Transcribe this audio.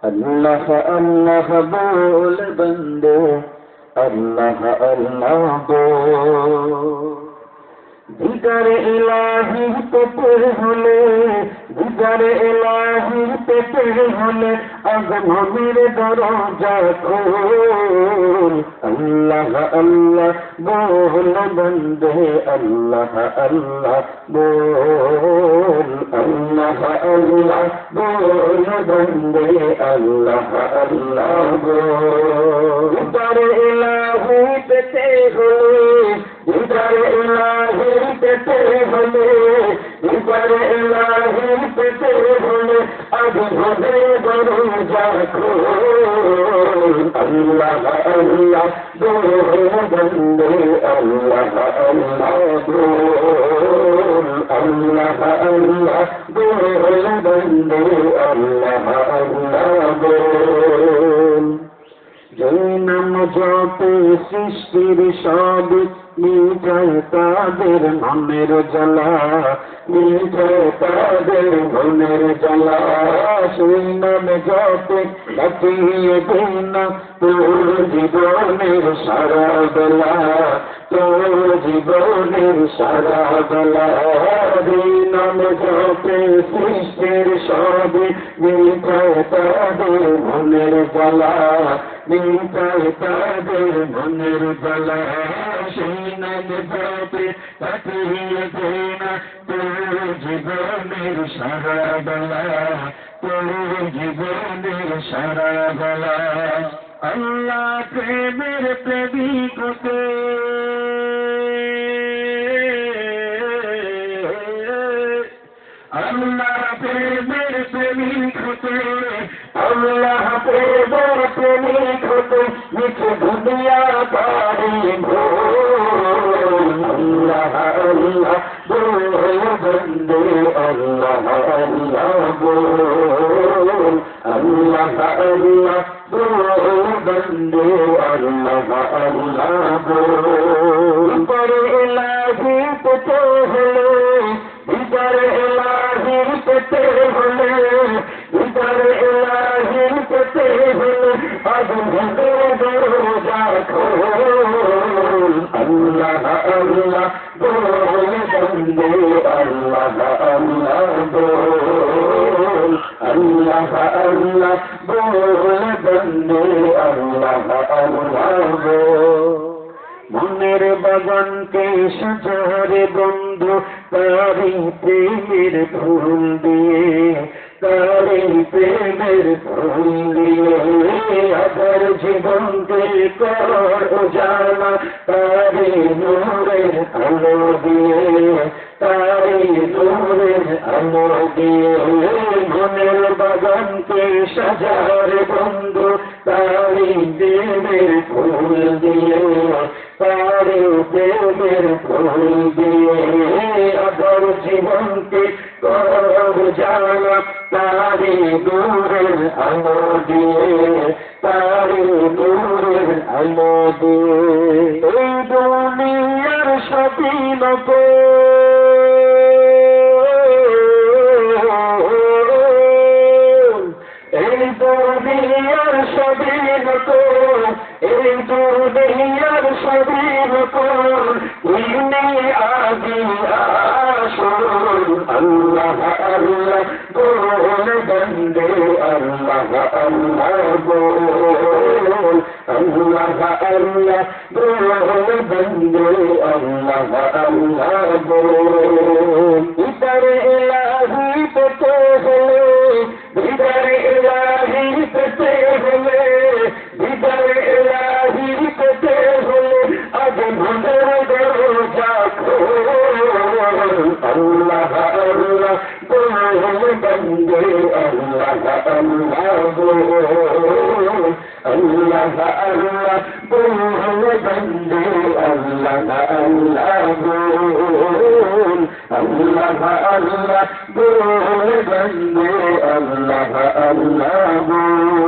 अल्लाह अल्लाह बोल बंदे अल्लाह अल्लाह बोल दिगर इलाही पेटे होले दिगर इलाही पेटे होले अगममेर दरजा खोल अल्लाह अल्लाह बोल बंदे अल्लाह अल्लाह बोल अल्लाह अल्लाह बोल बंदे अल्लाह अल्लाह बोल दिगर इलाही पेटे होले दिगर इलाही पेटे होले दिगर इलाही पेटे होले अगममेर दरजा खोल अल्लाह अल्लाह बोल बंदे अल्लाह अल्लाह बोल अल्लाह अल्लाह बोल बंदे अल्लाह अल्लाह बोल जैनम जपे सृष्टिर सब मिटाय तादेर मनेर जला मिटाय तादेर मनेर जला সেই নামে জপে কাটিয়ে দিন তোর জীবনের সারা বেলা তোর জীবনের সারা বেলা সেই নামে জপে সৃষ্টির সব মিটায় তাদের মনের জ্বালা মিটায় তাদের মনের জ্বালা সেই নামে জপে কাটিয়ে দিন তোর জীবনের সারা বেলা তোর জীবনের সারা বেলা আল্লাহ প্রেমের প্রেমিক হতে আল্লাহ প্রেমের প্রেমিক হতে আল্লাহ প্রেমের প্রেমিক হতে মিঠে দুনিয়া পারি ভোল আল্লাহ আল্লাহ बोल बंदे अल्लाह अल्लाह बोल अल्लाह अल्लाह बोल बंदे अल्लाह अल्लाह बोल पर इलाही पेटे होले इधर इलाही पेटे होले इधर इलाही पेटे होले अब मुझे दरजा खोल अल्लाह अल्लाह बोल बंदे अल्लाह अल्लाह बोल अल्लाह अल्लाह बोल बंदे अल्लाह अल्लाह बोल মনের বাগানকে সাজারে বন্ধু তারি প্রেমের ফুল দিয়ে তারি প্রেমের ফুল দিয়ে আবার জীবনকে কর উজালা তারি নূরের আলো দিয়ে তারি নূরের আলো দিয়ে মনের বাগানকে সাজারে বন্ধু তারি প্রেমের ফুল দিয়ে তারে প্রেমের ফুল দিয়ে আবার জীবনকে কর জানা তারে নূরের আলো দিয়ে তারে নূরের আলো দিয়ে এই দুনিয়ার স্বাধীনতা এই দুনিয়ার স্বাধীনতা এই দুনিয়ার স্বাধীনতা ইনি আদি আসল আল্লাহ আল্লাহ बोल बंदे अल्लाह अल्लाह बोल अल्लाह अल्लाह बोल बंदे अल्लाह अल्लाह बोल इधर इलाही पेटे होले इधर इलाही पेटे होले इधर इलाही पेटे होले अब मंदिर दरजा खोल अल्लाह अल्लाह बोल बंदे अल्लाह अल्लाह बोल अल्लाह अल्लाह बोल बंदे अल्लाह अल्लाह बोल अल्लाह अल्लाह बोल बंदे अल्लाह अल्लाह बोल